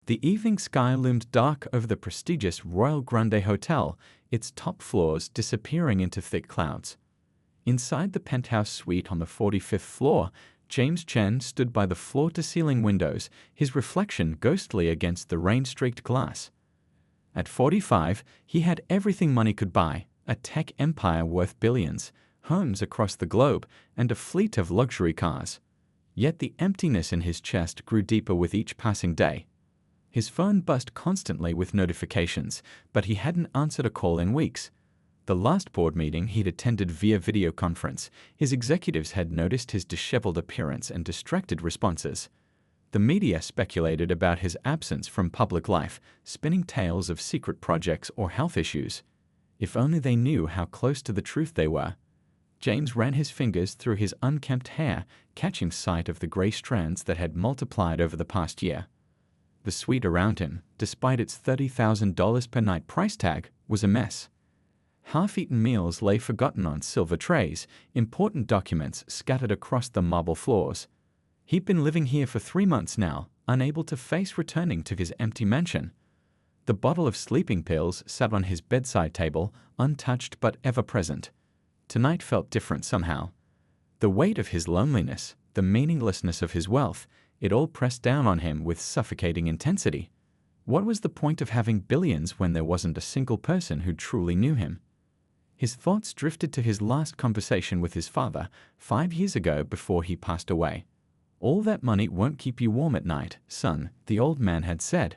The evening sky loomed dark over the prestigious Royal Grande Hotel, its top floors disappearing into thick clouds. Inside the penthouse suite on the 45th floor, James Chen stood by the floor-to-ceiling windows, his reflection ghostly against the rain-streaked glass. At 45, he had everything money could buy, a tech empire worth billions, homes across the globe, and a fleet of luxury cars. Yet the emptiness in his chest grew deeper with each passing day. His phone buzzed constantly with notifications, but he hadn't answered a call in weeks. The last board meeting he'd attended via video conference, his executives had noticed his disheveled appearance and distracted responses. The media speculated about his absence from public life, spinning tales of secret projects or health issues. If only they knew how close to the truth they were. James ran his fingers through his unkempt hair, catching sight of the gray strands that had multiplied over the past year. The suite around him, despite its $30,000 per night price tag, was a mess. Half-eaten meals lay forgotten on silver trays, important documents scattered across the marble floors. He'd been living here for 3 months now, unable to face returning to his empty mansion. The bottle of sleeping pills sat on his bedside table, untouched but ever-present. Tonight felt different somehow. The weight of his loneliness, the meaninglessness of his wealth, it all pressed down on him with suffocating intensity. What was the point of having billions when there wasn't a single person who truly knew him? His thoughts drifted to his last conversation with his father 5 years ago before he passed away. "All that money won't keep you warm at night, son," the old man had said.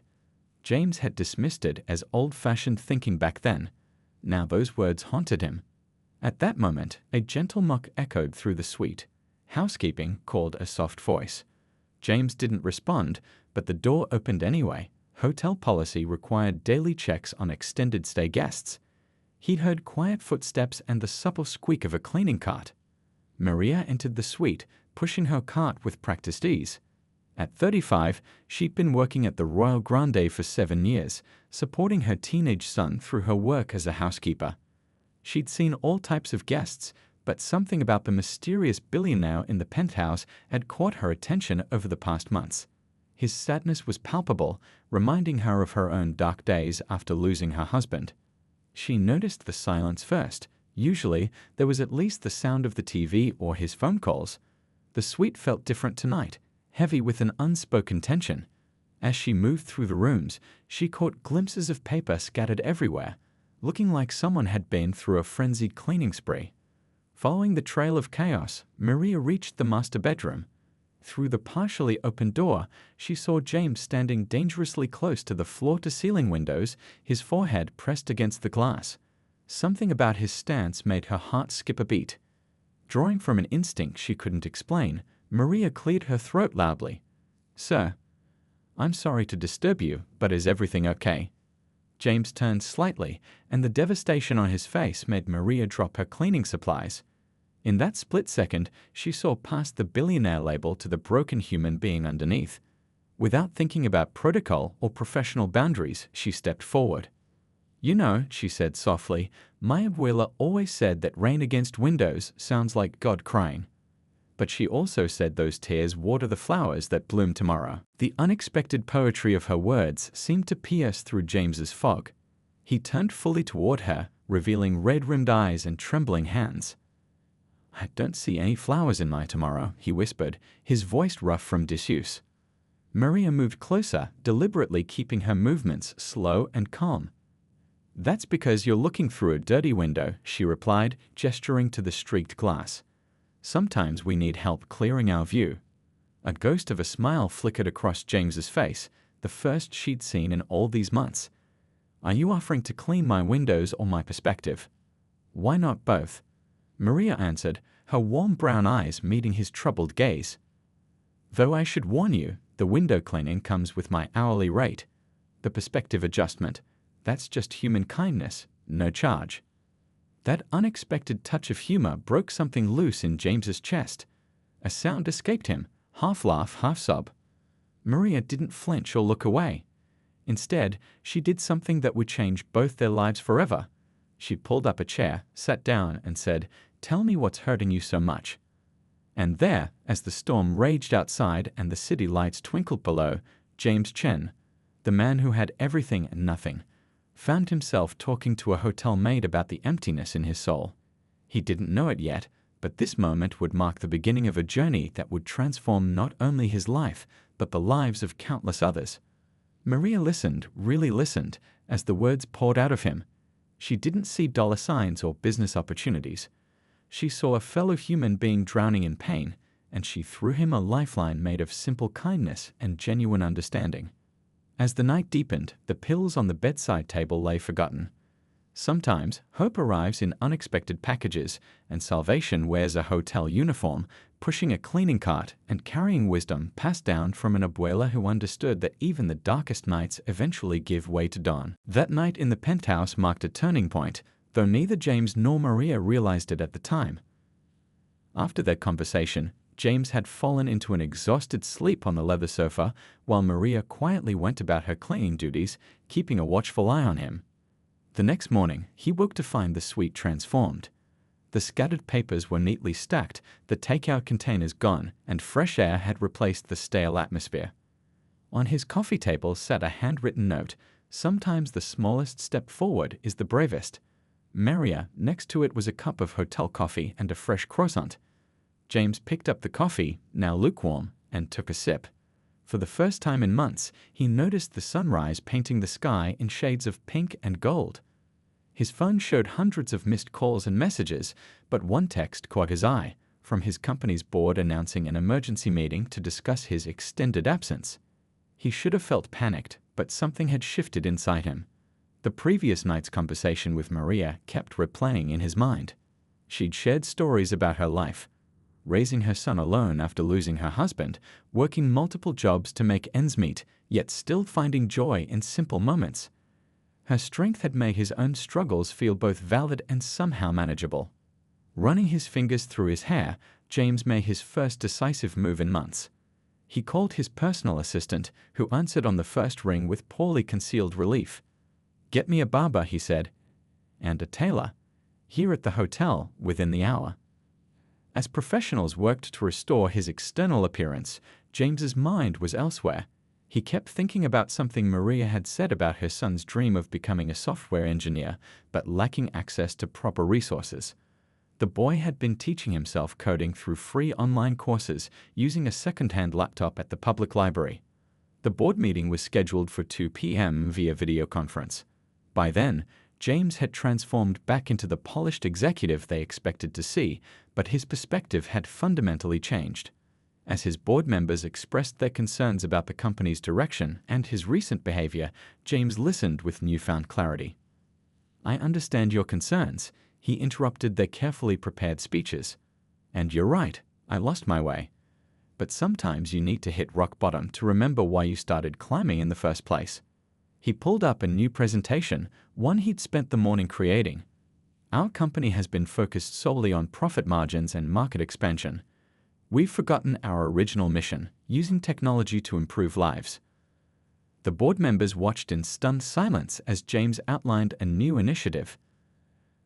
James had dismissed it as old-fashioned thinking back then. Now those words haunted him. At that moment, a gentle knock echoed through the suite. "Housekeeping," called a soft voice. James didn't respond, but the door opened anyway. Hotel policy required daily checks on extended-stay guests. He'd heard quiet footsteps and the supple squeak of a cleaning cart. Maria entered the suite, pushing her cart with practiced ease. At 35, she'd been working at the Royal Grande for 7 years, supporting her teenage son through her work as a housekeeper. She'd seen all types of guests, but something about the mysterious billionaire in the penthouse had caught her attention over the past months. His sadness was palpable, reminding her of her own dark days after losing her husband. She noticed the silence first. Usually, there was at least the sound of the TV or his phone calls. The suite felt different tonight, heavy with an unspoken tension. As she moved through the rooms, she caught glimpses of paper scattered everywhere, looking like someone had been through a frenzied cleaning spree. Following the trail of chaos, Maria reached the master bedroom. Through the partially open door, she saw James standing dangerously close to the floor-to-ceiling windows, his forehead pressed against the glass. Something about his stance made her heart skip a beat. Drawing from an instinct she couldn't explain, Maria cleared her throat loudly. "Sir, I'm sorry to disturb you, but is everything okay?" James turned slightly, and the devastation on his face made Maria drop her cleaning supplies. In that split second, she saw past the billionaire label to the broken human being underneath. Without thinking about protocol or professional boundaries, she stepped forward. "You know," she said softly, "my abuela always said that rain against windows sounds like God crying. But she also said those tears water the flowers that bloom tomorrow." The unexpected poetry of her words seemed to pierce through James's fog. He turned fully toward her, revealing red-rimmed eyes and trembling hands. "I don't see any flowers in my tomorrow," he whispered, his voice rough from disuse. Maria moved closer, deliberately keeping her movements slow and calm. "That's because you're looking through a dirty window," she replied, gesturing to the streaked glass. "Sometimes we need help clearing our view." A ghost of a smile flickered across James's face, the first she'd seen in all these months. "Are you offering to clean my windows or my perspective?" "Why not both?" Maria answered, her warm brown eyes meeting his troubled gaze. "Though I should warn you, the window cleaning comes with my hourly rate. The perspective adjustment, that's just human kindness, no charge." That unexpected touch of humor broke something loose in James's chest. A sound escaped him, half laugh, half sob. Maria didn't flinch or look away. Instead, she did something that would change both their lives forever. She pulled up a chair, sat down, and said, "Tell me what's hurting you so much." And there, as the storm raged outside and the city lights twinkled below, James Chen, The man who had everything and nothing found himself talking to a hotel maid about the emptiness in his soul. He didn't know it yet, but this moment would mark the beginning of a journey that would transform not only his life, but the lives of countless others. Maria listened, really listened, as the words poured out of him. She didn't see dollar signs or business opportunities. She saw a fellow human being drowning in pain, and she threw him a lifeline made of simple kindness and genuine understanding. As the night deepened, the pills on the bedside table lay forgotten. Sometimes, hope arrives in unexpected packages, and salvation wears a hotel uniform, pushing a cleaning cart and carrying wisdom passed down from an abuela who understood that even the darkest nights eventually give way to dawn. That night in the penthouse marked a turning point, though neither James nor Maria realized it at the time. After their conversation, James had fallen into an exhausted sleep on the leather sofa, while Maria quietly went about her cleaning duties, keeping a watchful eye on him. The next morning, he woke to find the suite transformed. The scattered papers were neatly stacked, the takeout containers gone, and fresh air had replaced the stale atmosphere. On his coffee table sat a handwritten note. Sometimes the smallest step forward is the bravest. Maria, next to it was a cup of hotel coffee and a fresh croissant. James picked up the coffee, now lukewarm, and took a sip. For the first time in months, he noticed the sunrise painting the sky in shades of pink and gold. His phone showed hundreds of missed calls and messages, but one text caught his eye, from his company's board announcing an emergency meeting to discuss his extended absence. He should have felt panicked, but something had shifted inside him. The previous night's conversation with Maria kept replaying in his mind. She'd shared stories about her life, raising her son alone after losing her husband, working multiple jobs to make ends meet, yet still finding joy in simple moments. Her strength had made his own struggles feel both valid and somehow manageable. Running his fingers through his hair, James made his first decisive move in months. He called his personal assistant, who answered on the first ring with poorly concealed relief. "Get me a barber," he said, "and a tailor, here at the hotel within the hour." As professionals worked to restore his external appearance, James's mind was elsewhere. He kept thinking about something Maria had said about her son's dream of becoming a software engineer, but lacking access to proper resources. The boy had been teaching himself coding through free online courses using a second-hand laptop at the public library. The board meeting was scheduled for 2 p.m. via video conference. By then, James had transformed back into the polished executive they expected to see, but his perspective had fundamentally changed. As his board members expressed their concerns about the company's direction and his recent behavior, James listened with newfound clarity. "I understand your concerns," he interrupted their carefully prepared speeches. "And you're right, I lost my way. But sometimes you need to hit rock bottom to remember why you started climbing in the first place." He pulled up a new presentation, one he'd spent the morning creating. "Our company has been focused solely on profit margins and market expansion. We've forgotten our original mission, using technology to improve lives." The board members watched in stunned silence as James outlined a new initiative.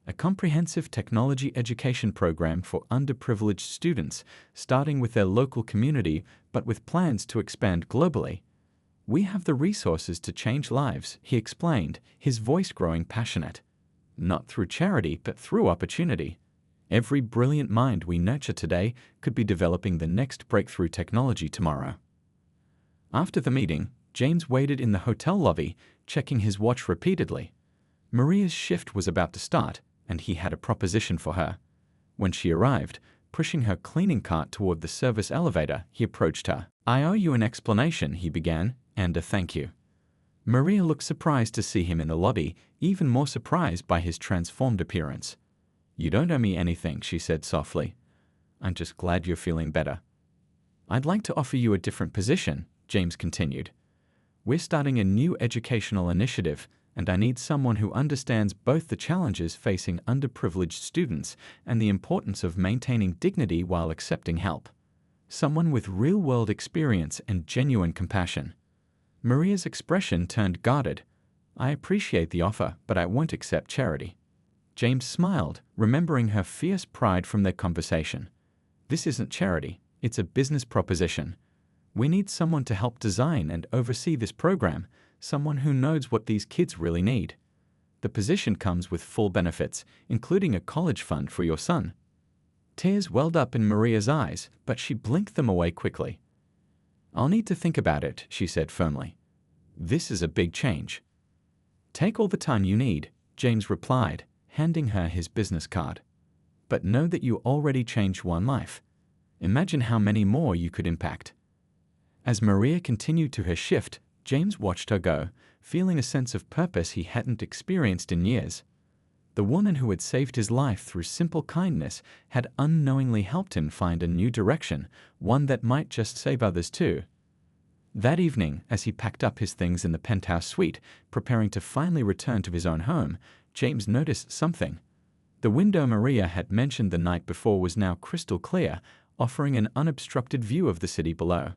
A comprehensive technology education program for underprivileged students, starting with their local community, but with plans to expand globally. "We have the resources to change lives," he explained, his voice growing passionate. "Not through charity, but through opportunity. Every brilliant mind we nurture today could be developing the next breakthrough technology tomorrow." After the meeting, James waited in the hotel lobby, checking his watch repeatedly. Maria's shift was about to start, and he had a proposition for her. When she arrived, pushing her cleaning cart toward the service elevator, he approached her. "I owe you an explanation," he began, "and a thank you." Maria looked surprised to see him in the lobby, even more surprised by his transformed appearance. "You don't owe me anything," she said softly. "I'm just glad you're feeling better." "I'd like to offer you a different position," James continued. "We're starting a new educational initiative, and I need someone who understands both the challenges facing underprivileged students and the importance of maintaining dignity while accepting help. Someone with real-world experience and genuine compassion." Maria's expression turned guarded. "I appreciate the offer, but I won't accept charity." James smiled, remembering her fierce pride from their conversation. "This isn't charity, it's a business proposition. We need someone to help design and oversee this program, someone who knows what these kids really need. The position comes with full benefits, including a college fund for your son." Tears welled up in Maria's eyes, but she blinked them away quickly. "I'll need to think about it," she said firmly. "This is a big change." "Take all the time you need," James replied, handing her his business card. "But know that you already changed one life. Imagine how many more you could impact." As Maria continued to her shift, James watched her go, feeling a sense of purpose he hadn't experienced in years. The woman who had saved his life through simple kindness had unknowingly helped him find a new direction, one that might just save others too. That evening, as he packed up his things in the penthouse suite, preparing to finally return to his own home, James noticed something. The window Maria had mentioned the night before was now crystal clear, offering an unobstructed view of the city below.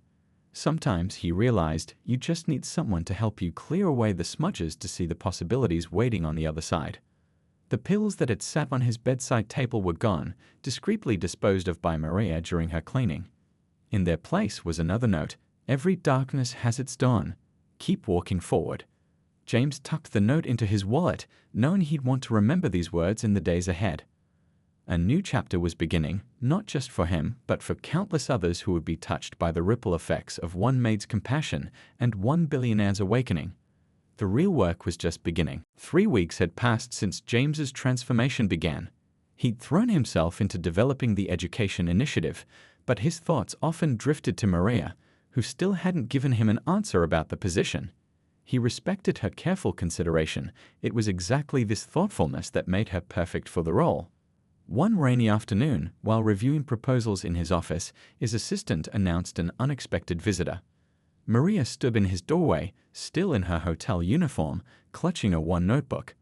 Sometimes, he realized, you just need someone to help you clear away the smudges to see the possibilities waiting on the other side. The pills that had sat on his bedside table were gone, discreetly disposed of by Maria during her cleaning. In their place was another note: "Every darkness has its dawn. Keep walking forward." James tucked the note into his wallet, knowing he'd want to remember these words in the days ahead. A new chapter was beginning, not just for him, but for countless others who would be touched by the ripple effects of one maid's compassion and one billionaire's awakening. The real work was just beginning. 3 weeks had passed since James's transformation began. He'd thrown himself into developing the education initiative, but his thoughts often drifted to Maria, who still hadn't given him an answer about the position. He respected her careful consideration. It was exactly this thoughtfulness that made her perfect for the role. One rainy afternoon, while reviewing proposals in his office, his assistant announced an unexpected visitor. Maria stood in his doorway, still in her hotel uniform, clutching a one notebook.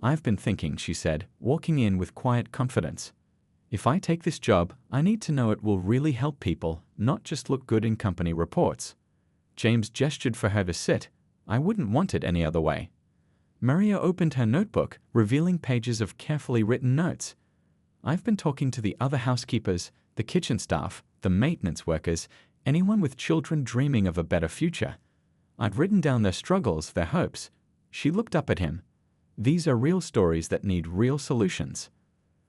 "I've been thinking," she said, walking in with quiet confidence. "If I take this job, I need to know it will really help people, not just look good in company reports." James gestured for her to sit. "I wouldn't want it any other way." Maria opened her notebook, revealing pages of carefully written notes. "I've been talking to the other housekeepers, the kitchen staff, the maintenance workers, anyone with children dreaming of a better future. I'd written down their struggles, their hopes." She looked up at him. "These are real stories that need real solutions."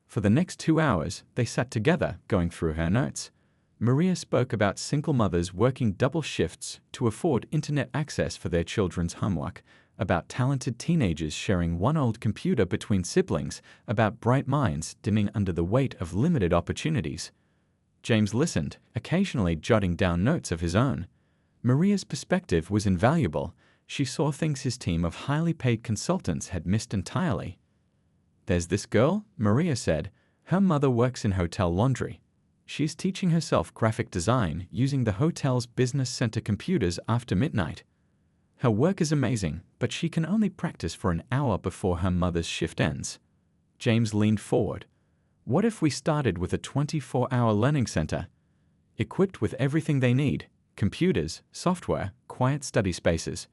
For the next 2 hours, they sat together, going through her notes. Maria spoke about single mothers working double shifts to afford internet access for their children's homework, about talented teenagers sharing one old computer between siblings, about bright minds dimming under the weight of limited opportunities. James listened, occasionally jotting down notes of his own. Maria's perspective was invaluable. She saw things his team of highly paid consultants had missed entirely. "There's this girl," Maria said. "Her mother works in hotel laundry. She's teaching herself graphic design using the hotel's business center computers after midnight. Her work is amazing, but she can only practice for an hour before her mother's shift ends." James leaned forward. "What if we started with a 24-hour learning center, equipped with everything they need: computers, software, quiet study spaces?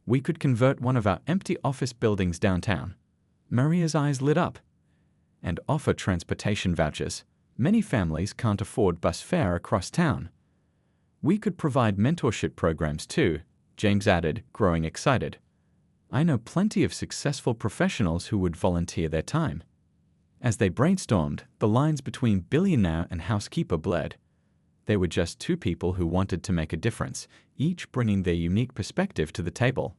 We could convert one of our empty office buildings downtown." Maria's eyes lit up. "And offer transportation vouchers. Many families can't afford bus fare across town." "We could provide mentorship programs too," James added, growing excited. "I know plenty of successful professionals who would volunteer their time." As they brainstormed, the lines between billionaire and housekeeper blurred. They were just two people who wanted to make a difference, each bringing their unique perspective to the table.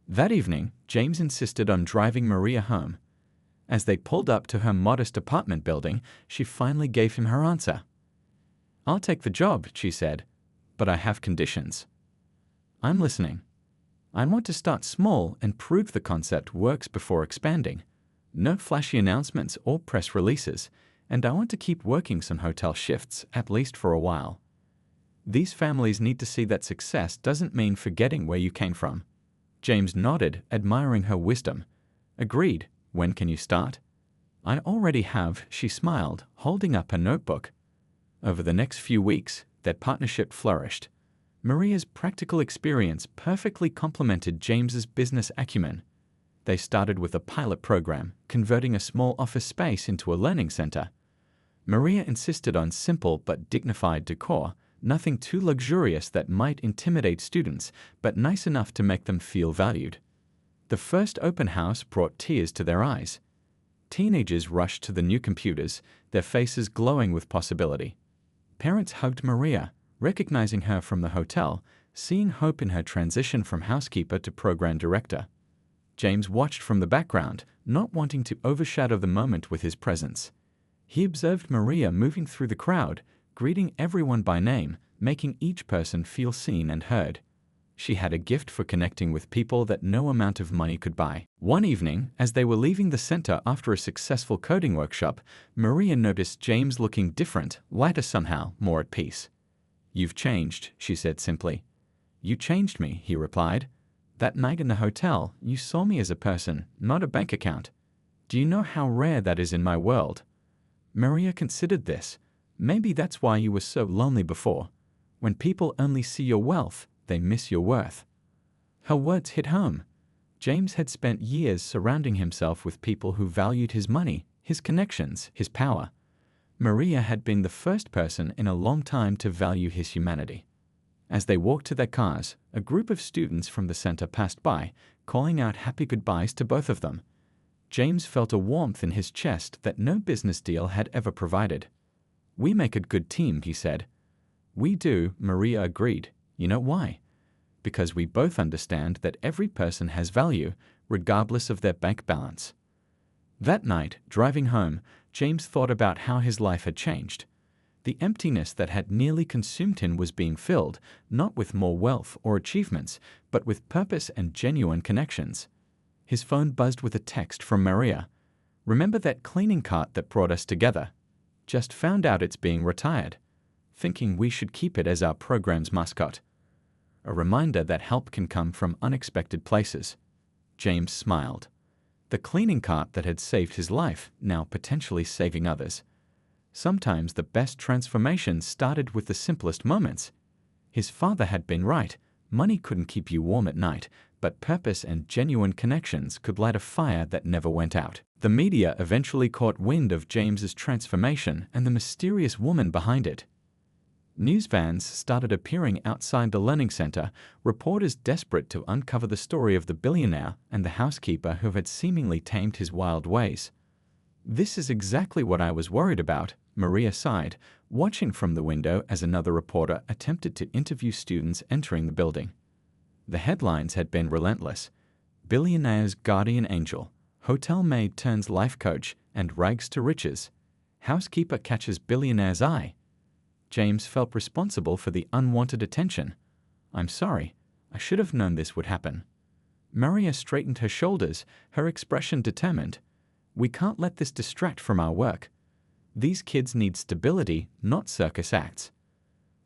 That evening, James insisted on driving Maria home. As they pulled up to her modest apartment building, she finally gave him her answer. "I'll take the job," she said, "but I have conditions." "I'm listening." "I want to start small and prove the concept works before expanding. No flashy announcements or press releases, and I want to keep working some hotel shifts, at least for a while. These families need to see that success doesn't mean forgetting where you came from." James nodded, admiring her wisdom. "Agreed. When can you start?" "I already have," she smiled, holding up her notebook. Over the next few weeks, their partnership flourished. Maria's practical experience perfectly complemented James's business acumen. They started with a pilot program, converting a small office space into a learning center. Maria insisted on simple but dignified decor, nothing too luxurious that might intimidate students, but nice enough to make them feel valued. The first open house brought tears to their eyes. Teenagers rushed to the new computers, their faces glowing with possibility. Parents hugged Maria, recognizing her from the hotel, seeing hope in her transition from housekeeper to program director. James watched from the background, not wanting to overshadow the moment with his presence. He observed Maria moving through the crowd, greeting everyone by name, making each person feel seen and heard. She had a gift for connecting with people that no amount of money could buy. One evening, as they were leaving the center after a successful coding workshop, Maria noticed James looking different, lighter somehow, more at peace. "You've changed," she said simply. "You changed me," he replied. "That night in the hotel, you saw me as a person, not a bank account. Do you know how rare that is in my world?" Maria considered this. Maybe that's why you were so lonely before. When people only see your wealth, they miss your worth. Her words hit home. James had spent years surrounding himself with people who valued his money, his connections, his power. Maria had been the first person in a long time to value his humanity. As they walked to their cars, a group of students from the center passed by, calling out happy goodbyes to both of them. James felt a warmth in his chest that no business deal had ever provided. "We make a good team," he said. "We do," Maria agreed. "You know why? Because we both understand that every person has value, regardless of their bank balance." That night, driving home, James thought about how his life had changed. The emptiness that had nearly consumed him was being filled, not with more wealth or achievements, but with purpose and genuine connections. His phone buzzed with a text from Maria. "Remember that cleaning cart that brought us together? Just found out it's being retired. Thinking we should keep it as our program's mascot." A reminder that help can come from unexpected places. James smiled. The cleaning cart that had saved his life, now potentially saving others. Sometimes the best transformation started with the simplest moments. His father had been right. Money couldn't keep you warm at night, but purpose and genuine connections could light a fire that never went out. The media eventually caught wind of James's transformation and the mysterious woman behind it. News vans started appearing outside the learning center, reporters desperate to uncover the story of the billionaire and the housekeeper who had seemingly tamed his wild ways. "This is exactly what I was worried about," Maria sighed, watching from the window as another reporter attempted to interview students entering the building. The headlines had been relentless. "Billionaire's guardian angel," "Hotel maid turns life coach," and "Rags to riches." "Housekeeper catches billionaire's eye." James felt responsible for the unwanted attention. "I'm sorry. I should have known this would happen." Maria straightened her shoulders, her expression determined. "We can't let this distract from our work. These kids need stability, not circus acts."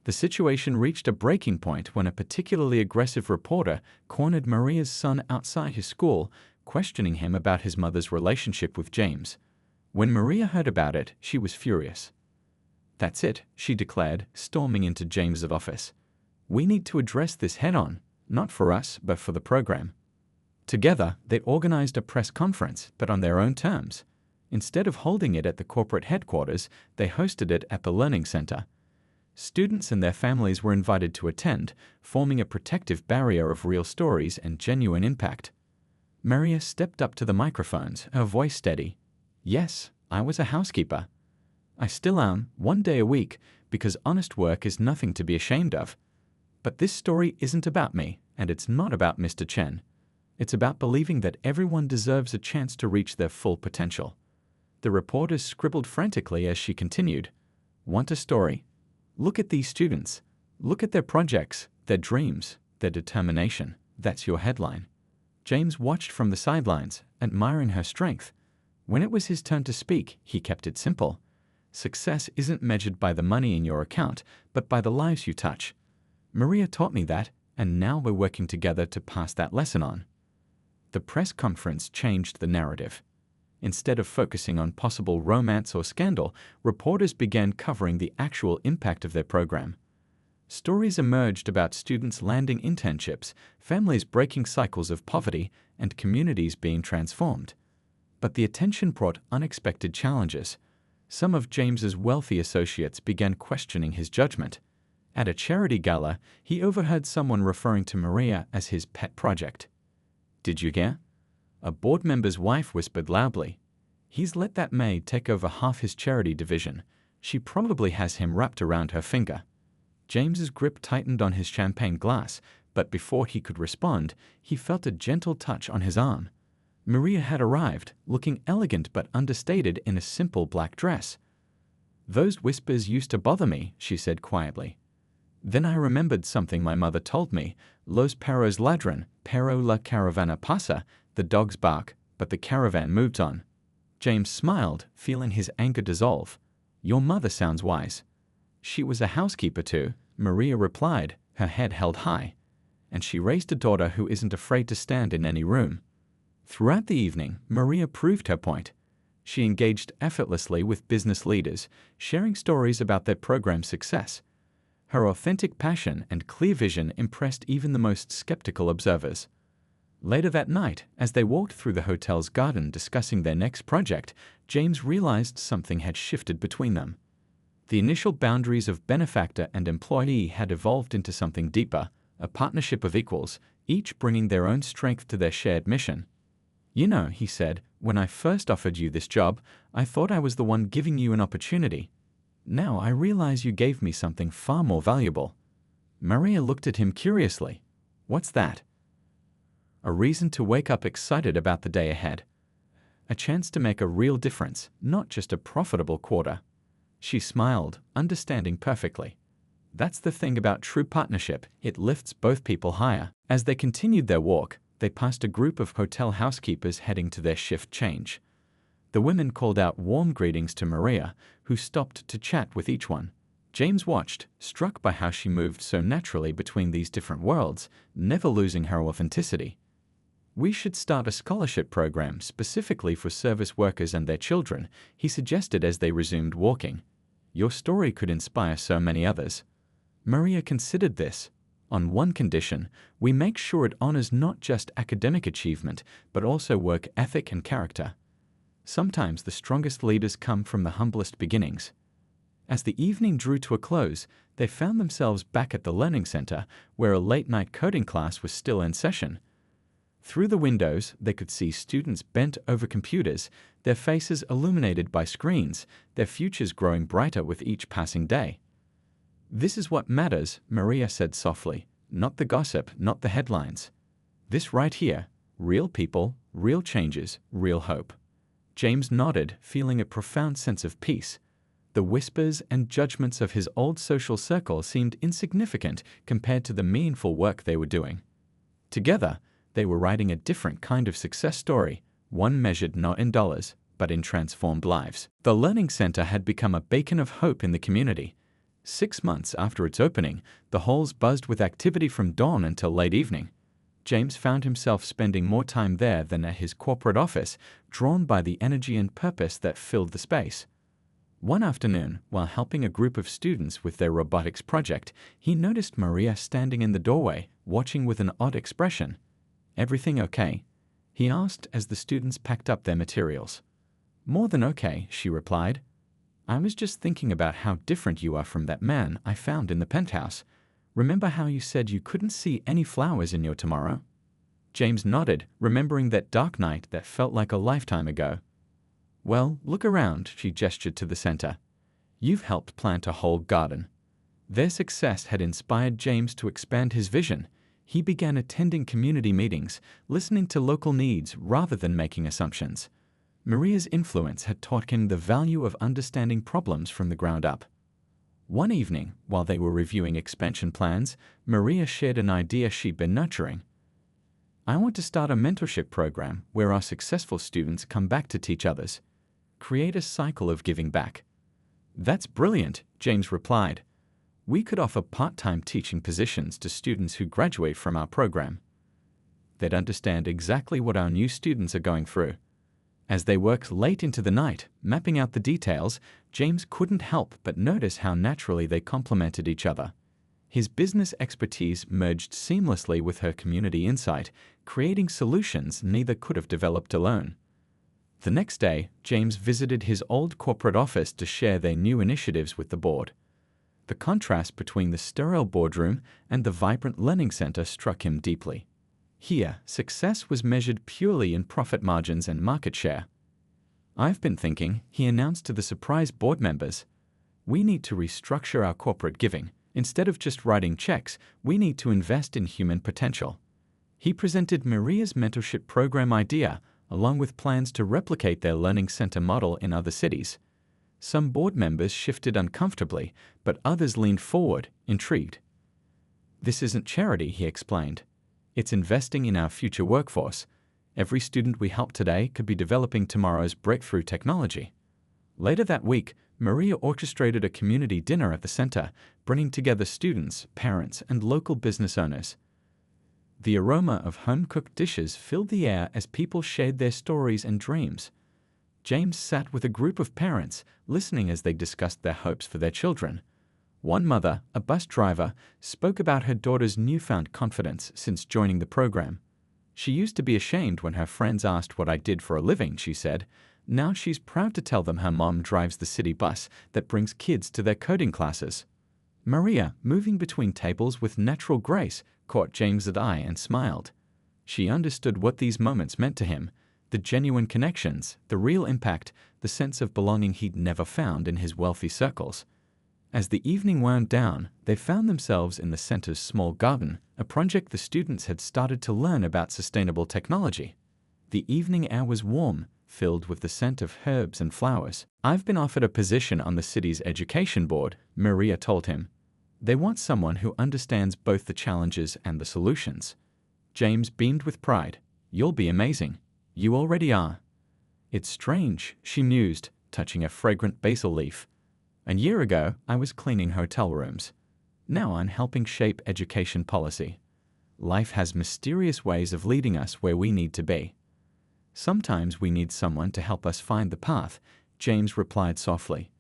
The situation reached a breaking point when a particularly aggressive reporter cornered Maria's son outside his school, questioning him about his mother's relationship with James. When Maria heard about it, she was furious. "That's it," she declared, storming into James's office. "We need to address this head-on, not for us, but for the program." Together, they organized a press conference, but on their own terms. Instead of holding it at the corporate headquarters, they hosted it at the Learning Center. Students and their families were invited to attend, forming a protective barrier of real stories and genuine impact. Maria stepped up to the microphones, her voice steady. "Yes, I was a housekeeper. I still am, 1 day a week, because honest work is nothing to be ashamed of. But this story isn't about me, and it's not about Mr. Chen. It's about believing that everyone deserves a chance to reach their full potential." The reporters scribbled frantically as she continued. "Want a story? Look at these students. Look at their projects, their dreams, their determination. That's your headline." James watched from the sidelines, admiring her strength. When it was his turn to speak, he kept it simple. "Success isn't measured by the money in your account, but by the lives you touch. Maria taught me that, and now we're working together to pass that lesson on." The press conference changed the narrative. Instead of focusing on possible romance or scandal, reporters began covering the actual impact of their program. Stories emerged about students landing internships, families breaking cycles of poverty, and communities being transformed. But the attention brought unexpected challenges. Some of James's wealthy associates began questioning his judgment. At a charity gala, he overheard someone referring to Maria as his pet project. "Did you hear?" A board member's wife whispered loudly. "He's let that maid take over half his charity division. She probably has him wrapped around her finger." James's grip tightened on his champagne glass, but before he could respond, he felt a gentle touch on his arm. Maria had arrived, looking elegant but understated in a simple black dress. "Those whispers used to bother me," she said quietly. "Then I remembered something my mother told me. Los perros ladran, pero la caravana pasa. The dogs bark, but the caravan moved on." James smiled, feeling his anger dissolve. "Your mother sounds wise." "She was a housekeeper too," Maria replied, her head held high. "And she raised a daughter who isn't afraid to stand in any room." Throughout the evening, Maria proved her point. She engaged effortlessly with business leaders, sharing stories about their program's success. Her authentic passion and clear vision impressed even the most skeptical observers. Later that night, as they walked through the hotel's garden discussing their next project, James realized something had shifted between them. The initial boundaries of benefactor and employee had evolved into something deeper, a partnership of equals, each bringing their own strength to their shared mission. "You know," he said, "when I first offered you this job, I thought I was the one giving you an opportunity. Now I realize you gave me something far more valuable." Maria looked at him curiously. "What's that?" "A reason to wake up excited about the day ahead. A chance to make a real difference, not just a profitable quarter." She smiled, understanding perfectly. That's the thing about true partnership, it lifts both people higher. As they continued their walk, they passed a group of hotel housekeepers heading to their shift change. The women called out warm greetings to Maria, who stopped to chat with each one. James watched, struck by how she moved so naturally between these different worlds, never losing her authenticity. "We should start a scholarship program specifically for service workers and their children," he suggested as they resumed walking. "Your story could inspire so many others." Maria considered this. "On one condition, we make sure it honors not just academic achievement, but also work ethic and character. Sometimes the strongest leaders come from the humblest beginnings." As the evening drew to a close, they found themselves back at the Learning Center, where a late-night coding class was still in session. Through the windows, they could see students bent over computers, their faces illuminated by screens, their futures growing brighter with each passing day. "This is what matters," Maria said softly. "Not the gossip, not the headlines. This right here, real people, real changes, real hope." James nodded, feeling a profound sense of peace. The whispers and judgments of his old social circle seemed insignificant compared to the meaningful work they were doing. Together, they were writing a different kind of success story, one measured not in dollars, but in transformed lives. The Learning Center had become a beacon of hope in the community. 6 months after its opening, the halls buzzed with activity from dawn until late evening. James found himself spending more time there than at his corporate office, drawn by the energy and purpose that filled the space. One afternoon, while helping a group of students with their robotics project, he noticed Maria standing in the doorway, watching with an odd expression. "Everything okay?" he asked as the students packed up their materials. "More than okay," she replied. "I was just thinking about how different you are from that man I found in the penthouse. Remember how you said you couldn't see any flowers in your tomorrow?" James nodded, remembering that dark night that felt like a lifetime ago. "Well, look around," she gestured to the center. "You've helped plant a whole garden." Their success had inspired James to expand his vision. He began attending community meetings, listening to local needs rather than making assumptions. Maria's influence had taught him the value of understanding problems from the ground up. One evening, while they were reviewing expansion plans, Maria shared an idea she'd been nurturing. "I want to start a mentorship program where our successful students come back to teach others. Create a cycle of giving back." "That's brilliant," James replied. "We could offer part-time teaching positions to students who graduate from our program. They'd understand exactly what our new students are going through." As they worked late into the night, mapping out the details, James couldn't help but notice how naturally they complemented each other. His business expertise merged seamlessly with her community insight, creating solutions neither could have developed alone. The next day, James visited his old corporate office to share their new initiatives with the board. The contrast between the sterile boardroom and the vibrant learning center struck him deeply. Here, success was measured purely in profit margins and market share. "I've been thinking," he announced to the surprised board members, "we need to restructure our corporate giving. Instead of just writing checks, we need to invest in human potential." He presented Maria's mentorship program idea, along with plans to replicate their learning center model in other cities. Some board members shifted uncomfortably, but others leaned forward, intrigued. "This isn't charity," he explained. "It's investing in our future workforce. Every student we help today could be developing tomorrow's breakthrough technology." Later that week, Maria orchestrated a community dinner at the center, bringing together students, parents, and local business owners. The aroma of home-cooked dishes filled the air as people shared their stories and dreams. James sat with a group of parents, listening as they discussed their hopes for their children. One mother, a bus driver, spoke about her daughter's newfound confidence since joining the program. "She used to be ashamed when her friends asked what I did for a living," she said. "Now she's proud to tell them her mom drives the city bus that brings kids to their coding classes." Maria, moving between tables with natural grace, caught James's eye and smiled. She understood what these moments meant to him, the genuine connections, the real impact, the sense of belonging he'd never found in his wealthy circles. As the evening wound down, they found themselves in the center's small garden, a project the students had started to learn about sustainable technology. The evening air was warm, filled with the scent of herbs and flowers. "I've been offered a position on the city's education board," Maria told him. "They want someone who understands both the challenges and the solutions." James beamed with pride. "You'll be amazing. You already are." "It's strange," she mused, touching a fragrant basil leaf. "A year ago, I was cleaning hotel rooms. Now I'm helping shape education policy. Life has mysterious ways of leading us where we need to be." "Sometimes we need someone to help us find the path," James replied softly.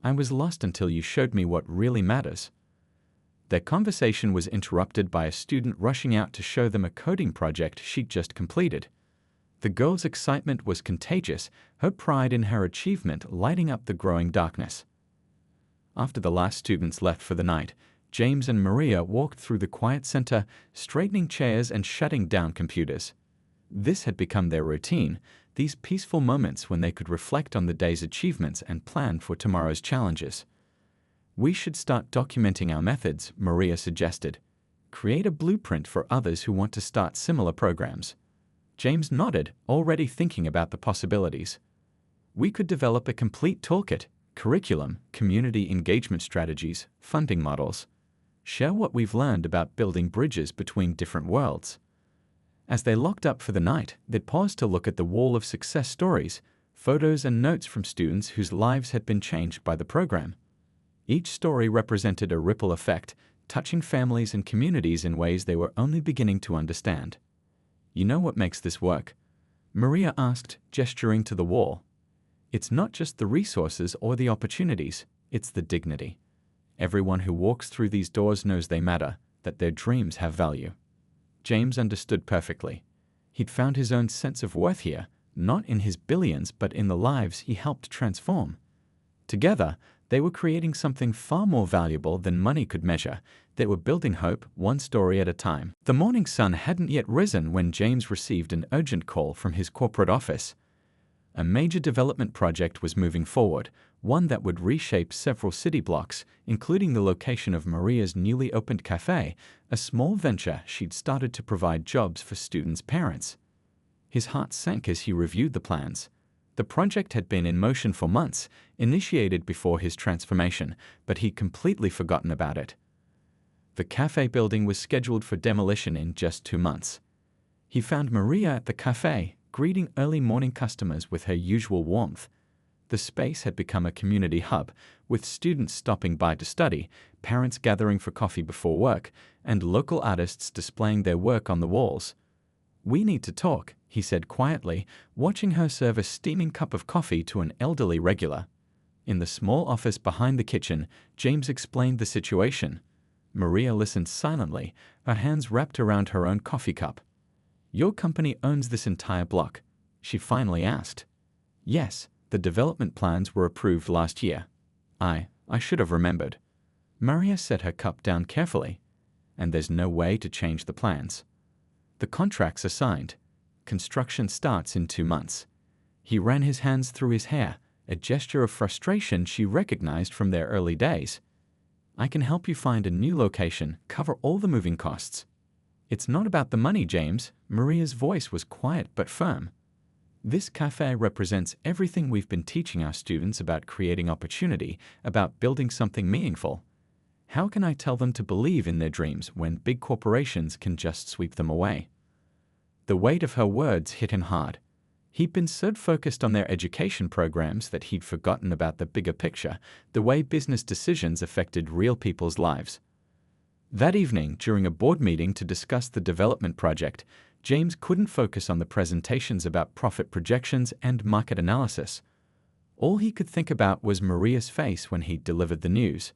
"I was lost until you showed me what really matters." Their conversation was interrupted by a student rushing out to show them a coding project she'd just completed. The girl's excitement was contagious, her pride in her achievement lighting up the growing darkness. After the last students left for the night, James and Maria walked through the quiet center, straightening chairs and shutting down computers. This had become their routine, these peaceful moments when they could reflect on the day's achievements and plan for tomorrow's challenges. "We should start documenting our methods," Maria suggested. "Create a blueprint for others who want to start similar programs." James nodded, already thinking about the possibilities. "We could develop a complete toolkit, curriculum, community engagement strategies, funding models. Share what we've learned about building bridges between different worlds." As they locked up for the night, they'd paused to look at the wall of success stories, photos and notes from students whose lives had been changed by the program. Each story represented a ripple effect, touching families and communities in ways they were only beginning to understand. "You know what makes this work?" Maria asked, gesturing to the wall. "It's not just the resources or the opportunities, it's the dignity. Everyone who walks through these doors knows they matter, that their dreams have value." James understood perfectly. He'd found his own sense of worth here, not in his billions but in the lives he helped transform. Together, they were creating something far more valuable than money could measure. They were building hope, one story at a time. The morning sun hadn't yet risen when James received an urgent call from his corporate office. A major development project was moving forward, one that would reshape several city blocks, including the location of Maria's newly opened cafe, a small venture she'd started to provide jobs for students' parents. His heart sank as he reviewed the plans. The project had been in motion for months, initiated before his transformation, but he'd completely forgotten about it. The cafe building was scheduled for demolition in just 2 months. He found Maria at the cafe, greeting early morning customers with her usual warmth. The space had become a community hub, with students stopping by to study, parents gathering for coffee before work, and local artists displaying their work on the walls. "We need to talk," he said quietly, watching her serve a steaming cup of coffee to an elderly regular. In the small office behind the kitchen, James explained the situation. Maria listened silently, her hands wrapped around her own coffee cup. "Your company owns this entire block?" she finally asked. "Yes, the development plans were approved last year." I should have remembered." Maria set her cup down carefully. And there's no way to change the plans. The contracts are signed. Construction starts in 2 months. He ran his hands through his hair, a gesture of frustration she recognized from their early days. I can help you find a new location, cover all the moving costs. It's not about the money, James. Maria's voice was quiet but firm. This cafe represents everything we've been teaching our students about creating opportunity, about building something meaningful. How can I tell them to believe in their dreams when big corporations can just sweep them away? The weight of her words hit him hard. He'd been so focused on their education programs that he'd forgotten about the bigger picture, the way business decisions affected real people's lives. That evening, during a board meeting to discuss the development project, James couldn't focus on the presentations about profit projections and market analysis. All he could think about was Maria's face when he delivered the news.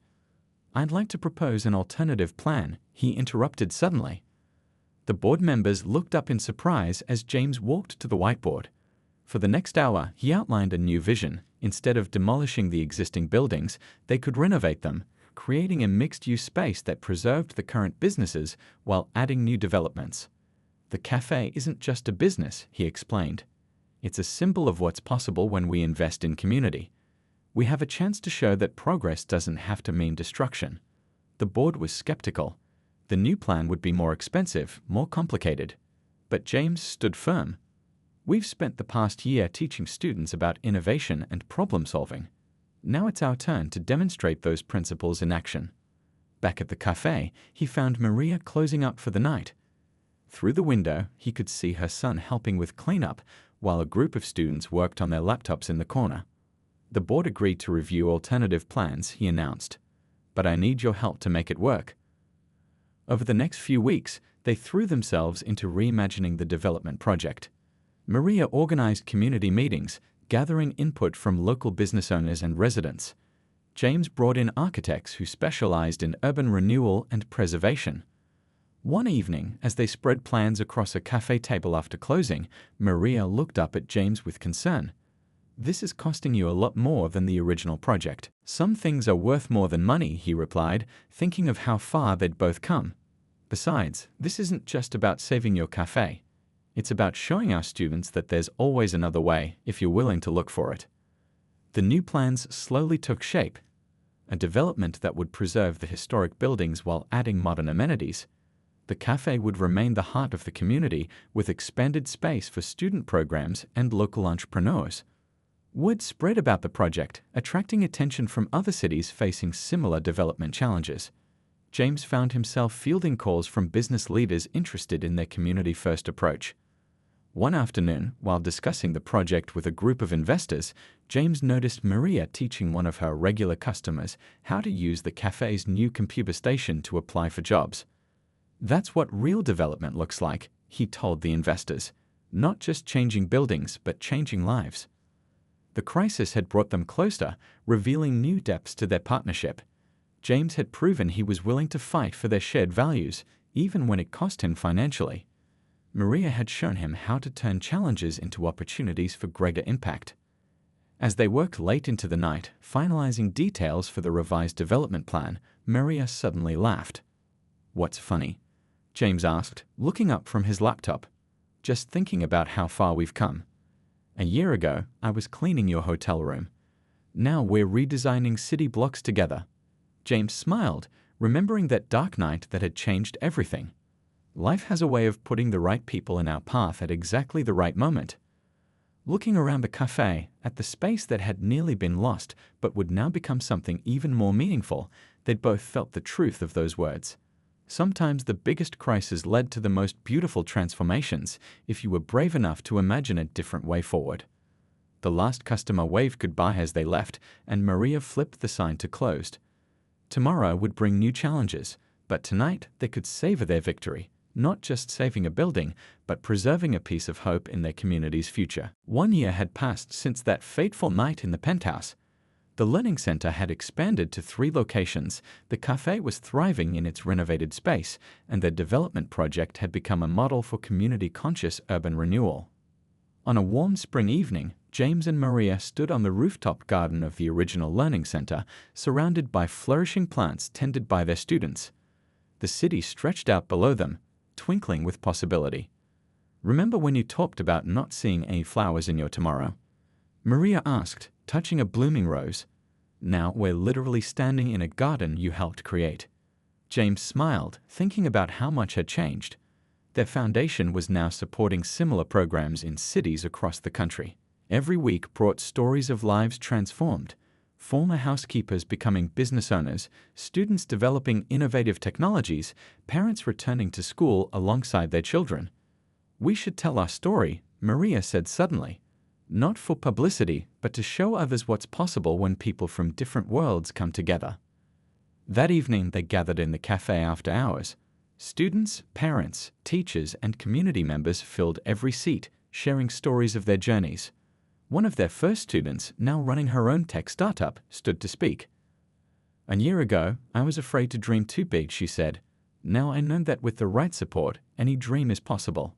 I'd like to propose an alternative plan, he interrupted suddenly. The board members looked up in surprise as James walked to the whiteboard. For the next hour, he outlined a new vision. Instead of demolishing the existing buildings, they could renovate them, creating a mixed-use space that preserved the current businesses while adding new developments. The cafe isn't just a business, he explained. It's a symbol of what's possible when we invest in community. We have a chance to show that progress doesn't have to mean destruction. The board was skeptical. The new plan would be more expensive, more complicated. But James stood firm. We've spent the past year teaching students about innovation and problem solving. Now it's our turn to demonstrate those principles in action. Back at the cafe, he found Maria closing up for the night. Through the window, he could see her son helping with cleanup while a group of students worked on their laptops in the corner. The board agreed to review alternative plans, he announced. But I need your help to make it work. Over the next few weeks, they threw themselves into reimagining the development project. Maria organized community meetings, gathering input from local business owners and residents. James brought in architects who specialized in urban renewal and preservation. One evening, as they spread plans across a cafe table after closing, Maria looked up at James with concern. This is costing you a lot more than the original project. Some things are worth more than money, he replied, thinking of how far they'd both come. Besides, this isn't just about saving your cafe. It's about showing our students that there's always another way if you're willing to look for it. The new plans slowly took shape. A development that would preserve the historic buildings while adding modern amenities. The cafe would remain the heart of the community with expanded space for student programs and local entrepreneurs. Word spread about the project, attracting attention from other cities facing similar development challenges. James found himself fielding calls from business leaders interested in their community-first approach. One afternoon, while discussing the project with a group of investors, James noticed Maria teaching one of her regular customers how to use the cafe's new computer station to apply for jobs. That's what real development looks like, he told the investors. Not just changing buildings, but changing lives. The crisis had brought them closer, revealing new depths to their partnership. James had proven he was willing to fight for their shared values, even when it cost him financially. Maria had shown him how to turn challenges into opportunities for greater impact. As they worked late into the night, finalizing details for the revised development plan, Maria suddenly laughed. "What's funny?" James asked, looking up from his laptop. "Just thinking about how far we've come. A year ago, I was cleaning your hotel room. Now we're redesigning city blocks together." James smiled, remembering that dark night that had changed everything. Life has a way of putting the right people in our path at exactly the right moment. Looking around the cafe, at the space that had nearly been lost but would now become something even more meaningful, they'd both felt the truth of those words. Sometimes the biggest crises led to the most beautiful transformations if you were brave enough to imagine a different way forward. The last customer waved goodbye as they left, and Maria flipped the sign to closed. Tomorrow would bring new challenges, but tonight they could savor their victory, not just saving a building, but preserving a piece of hope in their community's future. 1 year had passed since that fateful night in the penthouse. The Learning Center had expanded to 3 locations, the cafe was thriving in its renovated space, and the development project had become a model for community-conscious urban renewal. On a warm spring evening, James and Maria stood on the rooftop garden of the original learning center, surrounded by flourishing plants tended by their students. The city stretched out below them, twinkling with possibility. "Remember when you talked about not seeing any flowers in your tomorrow?" Maria asked, touching a blooming rose. "Now we're literally standing in a garden you helped create." James smiled, thinking about how much had changed. Their foundation was now supporting similar programs in cities across the country. Every week brought stories of lives transformed, former housekeepers becoming business owners, students developing innovative technologies, parents returning to school alongside their children. "We should tell our story," Maria said suddenly. "Not for publicity, but to show others what's possible when people from different worlds come together." That evening they gathered in the cafe after hours. Students, parents, teachers, and community members filled every seat, sharing stories of their journeys. One of their first students, now running her own tech startup, stood to speak. "A year ago, I was afraid to dream too big," she said. "Now I know that with the right support, any dream is possible."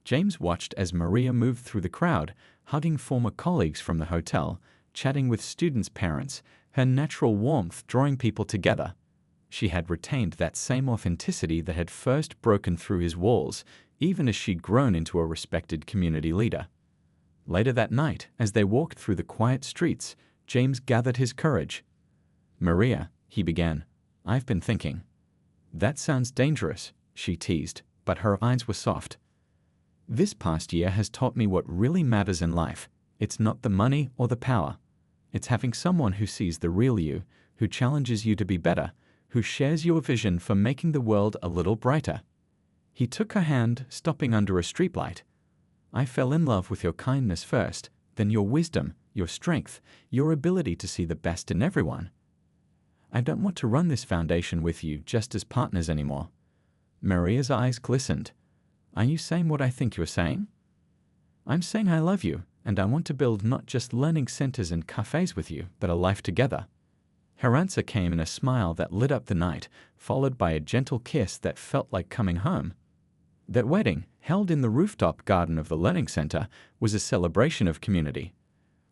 James watched as Maria moved through the crowd, hugging former colleagues from the hotel, chatting with students' parents, her natural warmth drawing people together. She had retained that same authenticity that had first broken through his walls, even as she'd grown into a respected community leader. Later that night, as they walked through the quiet streets, James gathered his courage. "Maria," he began, "I've been thinking." "That sounds dangerous," she teased, but her eyes were soft. "This past year has taught me what really matters in life. It's not the money or the power. It's having someone who sees the real you, who challenges you to be better, who shares your vision for making the world a little brighter." He took her hand, stopping under a streetlight. "I fell in love with your kindness first, then your wisdom, your strength, your ability to see the best in everyone. I don't want to run this foundation with you just as partners anymore." Maria's eyes glistened. "Are you saying what I think you're saying?" "I'm saying I love you, and I want to build not just learning centers and cafes with you, but a life together." Her answer came in a smile that lit up the night, followed by a gentle kiss that felt like coming home. That wedding, held in the rooftop garden of the Learning Center, was a celebration of community.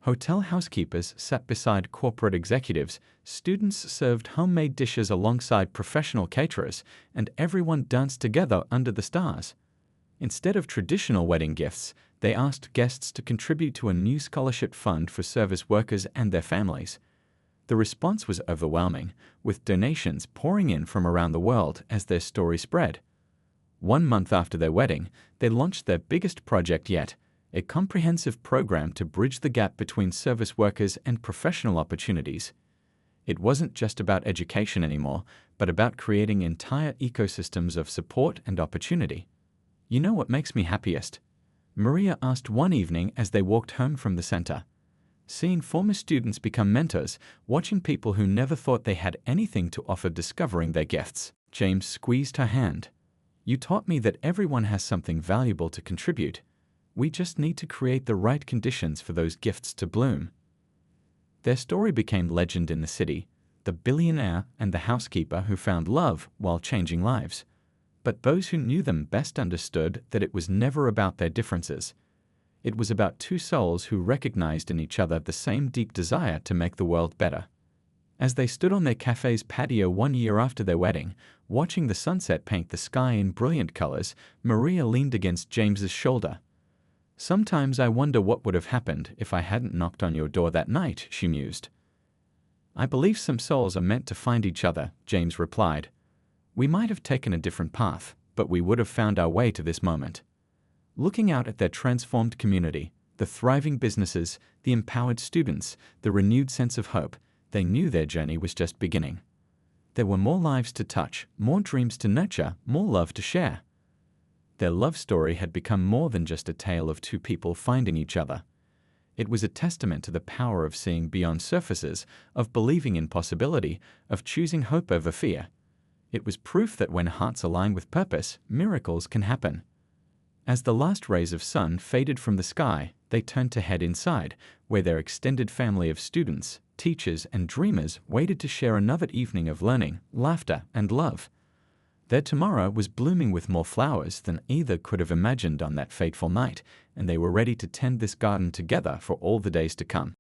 Hotel housekeepers sat beside corporate executives, students served homemade dishes alongside professional caterers, and everyone danced together under the stars. Instead of traditional wedding gifts, they asked guests to contribute to a new scholarship fund for service workers and their families. The response was overwhelming, with donations pouring in from around the world as their story spread. 1 month after their wedding, they launched their biggest project yet, a comprehensive program to bridge the gap between service workers and professional opportunities. It wasn't just about education anymore, but about creating entire ecosystems of support and opportunity. "You know what makes me happiest?" Maria asked one evening as they walked home from the center. "Seeing former students become mentors, watching people who never thought they had anything to offer discovering their gifts." James squeezed her hand. "You taught me that everyone has something valuable to contribute. We just need to create the right conditions for those gifts to bloom." Their story became legend in the city, the billionaire and the housekeeper who found love while changing lives. But those who knew them best understood that it was never about their differences. It was about two souls who recognized in each other the same deep desire to make the world better. As they stood on their cafe's patio 1 year after their wedding, watching the sunset paint the sky in brilliant colors, Maria leaned against James's shoulder. "Sometimes I wonder what would have happened if I hadn't knocked on your door that night," she mused. "I believe some souls are meant to find each other," James replied. "We might have taken a different path, but we would have found our way to this moment." Looking out at their transformed community, the thriving businesses, the empowered students, the renewed sense of hope, they knew their journey was just beginning. There were more lives to touch, more dreams to nurture, more love to share. Their love story had become more than just a tale of two people finding each other. It was a testament to the power of seeing beyond surfaces, of believing in possibility, of choosing hope over fear. It was proof that when hearts align with purpose, miracles can happen. As the last rays of sun faded from the sky, they turned to head inside, where their extended family of students, teachers, and dreamers waited to share another evening of learning, laughter, and love. Their tomorrow was blooming with more flowers than either could have imagined on that fateful night, and they were ready to tend this garden together for all the days to come.